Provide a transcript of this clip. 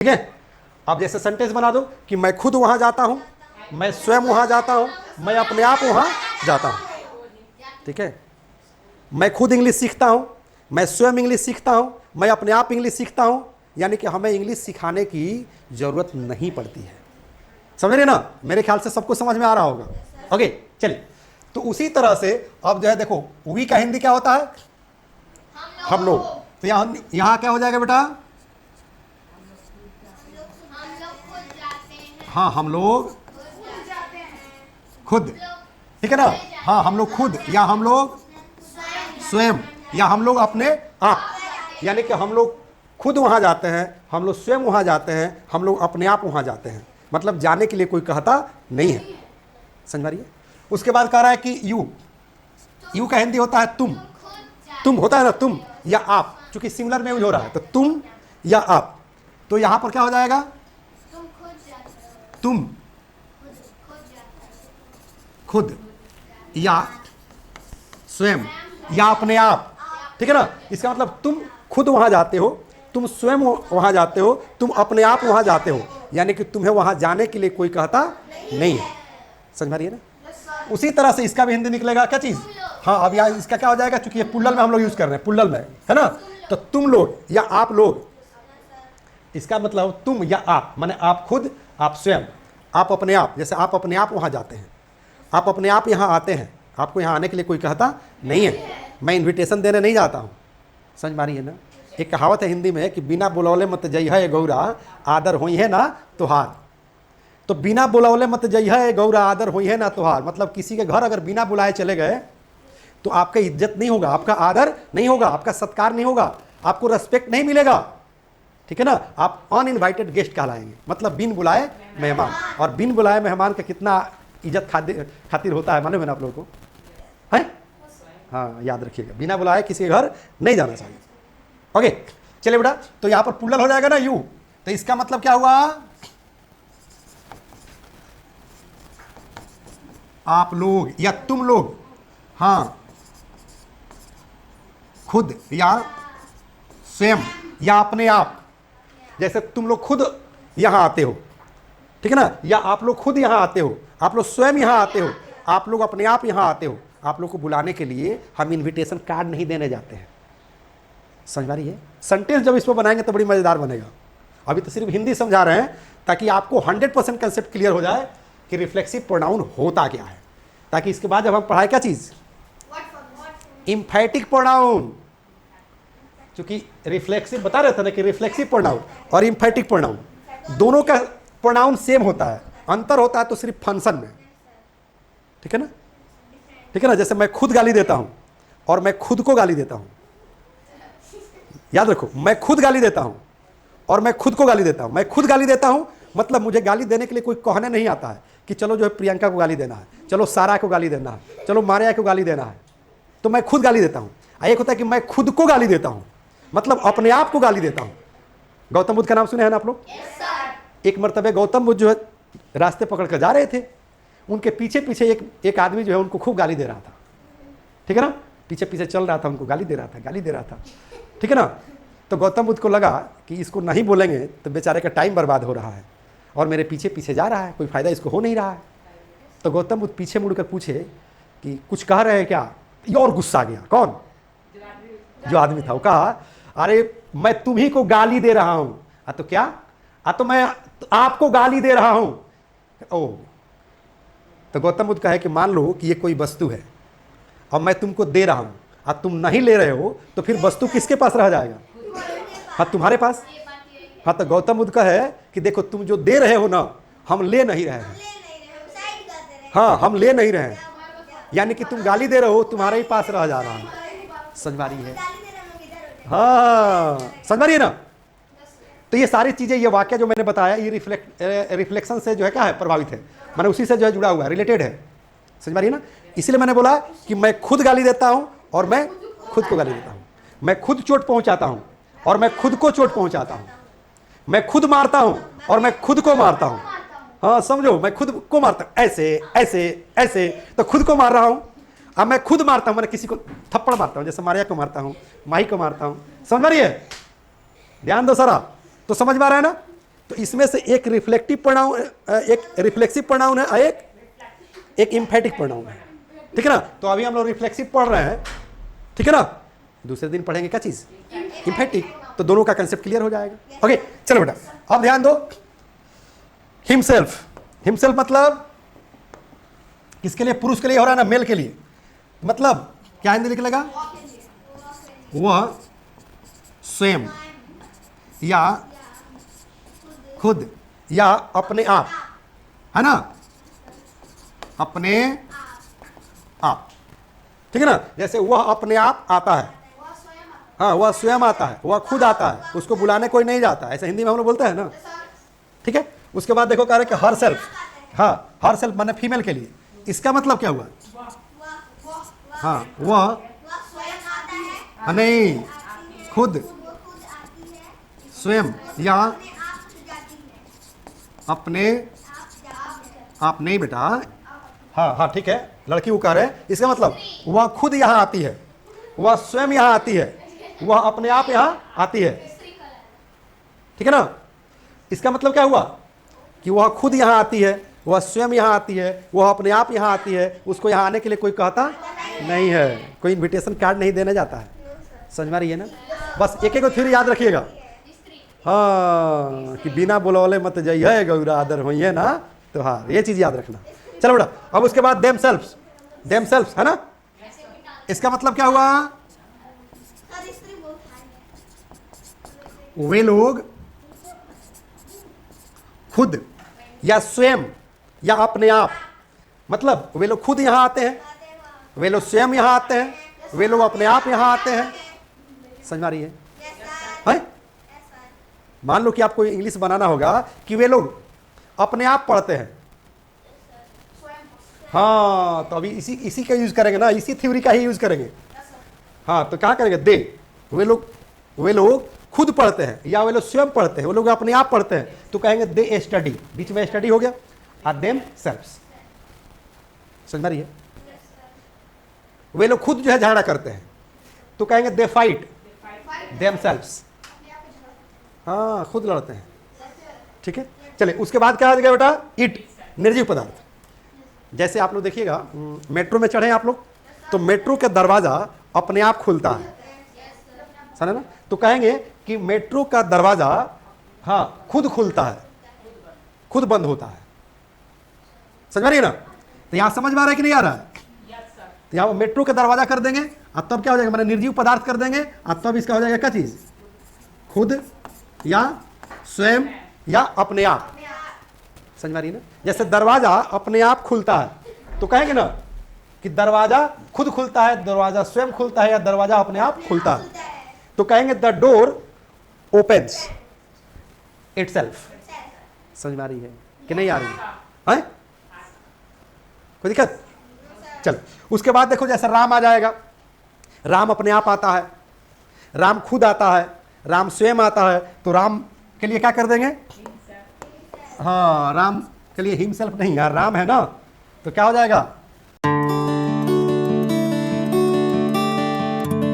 ठीक है। अब जैसे सेंटेंस बना दो कि मैं खुद वहां जाता हूं, मैं स्वयं वहां जाता हूं, मैं अपने आप वहां जाता हूं। ठीक है। मैं खुद इंग्लिश सीखता हूं, मैं स्वयं इंग्लिश सीखता हूं, मैं अपने आप इंग्लिश सीखता हूं। यानी कि हमें इंग्लिश सिखाने की जरूरत नहीं पड़ती है। समझ रहे ना? मेरे ख्याल से सबको समझ में आ रहा होगा। ओके चलिए। तो उसी तरह से अब जो है देखो, वी का हिंदी क्या होता है? हम लोग। तो यहां क्या हो जाएगा बेटा? हाँ, हम लोग खुद। ठीक है ना? हाँ, हम लोग खुद, या हम लोग स्वयं, या हम लोग अपने आप। यानी कि हम लोग खुद वहां जाते हैं, हम लोग स्वयं वहां जाते हैं, हम लोग अपने आप वहां जाते हैं। मतलब जाने के लिए कोई कहता नहीं है। समझ मारिए। उसके बाद कह रहा है कि यू का हिंदी होता है तुम। तुम होता है ना, तुम या आप, चूंकि सिंगुलर में यूज हो रहा है तो तुम या आप। तो यहां पर क्या हो जाएगा? तुम खुद या स्वयं या अपने आप। ठीक है ना? इसका मतलब तुम खुद वहां जाते हो, तुम स्वयं वहां जाते हो, तुम अपने आप वहां जाते हो। यानी कि तुम्हें वहां जाने के लिए कोई कहता नहीं है। समझ मारिए ना? उसी तरह से इसका भी हिंदी निकलेगा क्या चीज? हाँ, अब यहाँ इसका क्या हो जाएगा? चूंकि ये पुल्लल में हम लोग यूज कर रहे हैं, पुल्लल में है ना, तो तुम लोग या आप लोग। इसका मतलब तुम या आप माने आप खुद, आप स्वयं, आप अपने आप। जैसे आप अपने आप वहां जाते हैं, आप अपने आप यहाँ आते हैं, आपको यहाँ आने के लिए कोई कहता नहीं है। मैं इन्विटेशन देने नहीं जाता हूँ। समझ मारी है ना? एक कहावत है हिंदी में कि बिना बुलौले मत जइहा गौरा, आदर होई है ना तुहार। तो बिना बुलौले मत जइहा गौरा, आदर होई है ना तुहार। मतलब किसी के घर अगर बिना बुलाए चले गए तो आपका इज्जत नहीं होगा, आपका आदर नहीं होगा, आपका सत्कार नहीं होगा, आपको रेस्पेक्ट नहीं मिलेगा। ठीक है ना? आप अनइनवाइटेड गेस्ट कहलाएंगे। मतलब बिन बुलाए मेहमान। और बिन बुलाए मेहमान का कितना इज्जत खातिर होता है, मालूम है ना आप लोगों को? है? हाँ, याद रखिएगा, बिना बुलाए किसी के घर नहीं जाना चाहिए। ओके चलिए बेटा। तो यहां पर पुल्लल हो जाएगा ना यू। तो इसका मतलब क्या हुआ? आप लोग या तुम लोग, हाँ, खुद या स्वयं या अपने आप। जैसे तुम लोग खुद यहां आते हो, ठीक है ना, या आप लोग खुद यहां आते हो, आप लोग स्वयं यहां आते हो, आप लोग अपने आप यहां आते हो। आप लोग को बुलाने के लिए हम इनविटेशन कार्ड नहीं देने जाते हैं। समझ पा रही है? सेंटेंस जब इस पर बनाएंगे तो बड़ी मजेदार बनेगा। अभी तो सिर्फ हिंदी समझा रहे हैं ताकि आपको 100% कंसेप्ट क्लियर हो जाए कि रिफ्लेक्सिव प्रोनाउन होता क्या है, ताकि इसके बाद जब हम पढ़ाए क्या चीज, इम्फेटिक प्रोनाउन। क्योंकि रिफ्लेक्सिव बता रहे थे ना कि रिफ्लेक्सिव प्रोनाउन और इम्फेटिक प्रोनाउन दोनों का प्रोनाउन सेम होता है, अंतर होता है तो सिर्फ फंक्शन में। ठीक है ना? ठीक है ना? जैसे मैं खुद गाली देता हूं और मैं खुद को गाली देता हूं। याद रखो, मैं खुद गाली देता हूं और मैं खुद को गाली देता हूं। मैं खुद गाली देता हूं मतलब मुझे गाली देने के लिए कोई कहने नहीं आता है कि चलो जो है प्रियंका को गाली देना है, चलो सारा को गाली देना है, चलो मारिया को गाली देना है। तो मैं खुद गाली देता हूं। एक होता है कि मैं खुद को गाली देता हूं, मतलब अपने आप को गाली देता हूं। गौतम बुद्ध का नाम सुने हैं ना आप लोग? एक मर्तबे गौतम बुद्ध जो है रास्ते पकड़ कर जा रहे थे, उनके पीछे पीछे एक आदमी जो है उनको खूब गाली दे रहा था। ठीक है ना? पीछे पीछे चल रहा था, उनको गाली दे रहा था। ठीक है ना? तो गौतम बुद्ध को लगा कि इसको नहीं बोलेंगे तो बेचारे का टाइम बर्बाद हो रहा है और मेरे पीछे पीछे जा रहा है, कोई फायदा इसको हो नहीं रहा है। तो गौतम बुद्ध पीछे मुड़कर पूछे कि कुछ कह रहे हैं क्या? ये और गुस्सा आ गया। कौन? जो आदमी था। वो कहा, अरे मैं तुम्ही को गाली दे रहा हूं। तो क्या? तो मैं आपको गाली दे रहा हूं। ओ, तो गौतम बुद्ध कहे कि मान लो कि ये कोई वस्तु है और मैं तुमको दे रहा हूं और तुम नहीं ले रहे हो, तो फिर वस्तु किसके पास रह जाएगा? हाँ, तुम्हारे पास। हाँ, तो गौतम बुद्ध कहे कि देखो तुम जो दे रहे हो ना, हम ले नहीं रहे हैं। हाँ, हम ले नहीं रहे हैं, यानी कि तुम गाली दे रहे हो, तुम्हारे ही पास रह जा रहा है। समझ पा रही है? हाँ, समझ रही है ना? तो ये सारी चीजें, ये वाक्य जो मैंने बताया, ये रिफ्लेक्शन से जो है क्या है, प्रभावित है, मैंने उसी से जो है जुड़ा हुआ है, रिलेटेड है। समझ पा रही है ना? इसलिए मैंने बोला कि मैं खुद गाली देता हूं और मैं खुद को गाली देता हूं। मैं खुद चोट पहुंचाता हूं और मैं खुद को चोट पहुंचाता हूं। मैं खुद मारता हूं और मैं खुद को मारता हूं। हाँ, समझो, मैं खुद को मारता हूं, ऐसे ऐसे ऐसे, तो खुद को मार रहा हूं। अब मैं खुद मारता हूं, मैंने किसी को थप्पड़ मारता हूं, जैसे मारिया को मारता हूं, माही को मारता हूं। समझ रही है? ध्यान दो सारा। तो समझ में आ रहा है ना? तो इसमें से एक रिफ्लेक्टिव प्रोनाउन, एक रिफ्लेक्सिव प्रोनाउन है, एक इम्फेटिक प्रोनाउन है, ठीक है ना। तो अभी हम लोग रिफ्लेक्सिव पढ़ रहे हैं, ठीक है ना। दूसरे दिन पढ़ेंगे क्या चीज, इम्फेटिक। तो दोनों का कंसेप्ट क्लियर हो जाएगा। ओके चलो बेटा, अब ध्यान दो। हिमसेल्फ, हिमसेल्फ मतलब किसके लिए, पुरुष के लिए हो रहा है ना, मेल के लिए। मतलब क्या हिंदी निकलेगा, वह स्वयं या खुद या अपने आप, है ना, अपने आप, ठीक है ना। जैसे वह अपने आप आता है, हाँ वह स्वयं आता है, वह खुद आता है, उसको बुलाने कोई नहीं जाता, ऐसे हिंदी में हम लोग बोलते हैं ना, ठीक है। उसके बाद देखो कह रहे कि हर सेल्फ, हाँ हर सेल्फ माने फीमेल के लिए। इसका मतलब क्या हुआ, हाँ वह नहीं, खुद स्वयं या अपने आप, नहीं बेटा, हाँ हाँ ठीक है, लड़की को कह रहे हैं। इसका मतलब वह खुद यहाँ आती है, वह स्वयं यहाँ आती है, वह अपने आप यहाँ आती है, ठीक है ना। इसका मतलब क्या हुआ कि वह खुद यहाँ आती है, वह स्वयं यहाँ आती है, वह अपने आप यहाँ आती है, उसको यहाँ आने के लिए कोई कहता नहीं है, कोई इनविटेशन कार्ड नहीं देने जाता है। समझ में आ रही है ना। बस एक एक थ्योरी याद रखिएगा, हाँ कि बिना बुलौले मत जाइए गौरा आदर होइए ना, तो हाँ ये चीज़ याद रखना। चलो बेटा, अब उसके बाद देम सेल्फ्स है ना। इसका मतलब क्या हुआ, वे लोग खुद या स्वयं या अपने आप, मतलब वे लोग खुद यहाँ आते हैं, वे लोग स्वयं यहाँ आते हैं, वे लोग अपने आप यहाँ आते हैं। समझ में आ रही है? मान लो कि आपको इंग्लिश बनाना होगा कि वे लोग अपने आप पढ़ते हैं, हाँ तो अभी इसी का यूज करेंगे ना, इसी थ्योरी का ही यूज करेंगे। हाँ तो क्या करेंगे, दे, वे लोग खुद पढ़ते हैं या वे लोग स्वयं पढ़ते हैं, वो लोग अपने आप पढ़ते हैं, तो कहेंगे दे स्टडी, बीच में स्टडी हो गया, और देम सेल्फ्स। समझ रही है? वे लोग खुद जो है झगड़ा करते हैं, तो कहेंगे दे फाइट देम सेल्फ्स, हाँ खुद लड़ते हैं, ठीक है। चलिए उसके बाद क्या आ जाएगा बेटा, इट, निर्जीव पदार्थ। जैसे आप लोग देखिएगा मेट्रो में चढ़े आप लोग, तो मेट्रो का दरवाजा अपने आप खुलता है, समझे ना। तो कहेंगे कि मेट्रो का दरवाजा हाँ खुद खुलता है, खुद बंद होता है। समझ रही है ना। तो यहां समझ में आ रहा है कि नहीं आ रहा है? तो यहां मेट्रो का दरवाजा कर देंगे, अब तब क्या हो जाएगा, मैंने निर्जीव पदार्थ कर देंगे, अब तब इसका हो जाएगा क्या चीज, खुद या स्वयं या अपने आप। समझ में आ रही है ना। जैसे दरवाजा अपने आप खुलता है, तो कहेंगे ना कि दरवाजा खुद खुलता है, दरवाजा स्वयं खुलता है, या दरवाजा अपने आप खुलता है, तो कहेंगे द डोर ओपन्स इटसेल्फ। समझ में आ रही है कि नहीं आ रही है? कोई दिक्कत? चल उसके बाद देखो, जैसे राम आ जाएगा, राम अपने आप आता है, राम खुद आता है, राम स्वयं आता है, तो राम के लिए क्या कर देंगे, हाँ राम के लिए हिमसेल्फ नहीं, यार राम है ना, तो क्या हो जाएगा,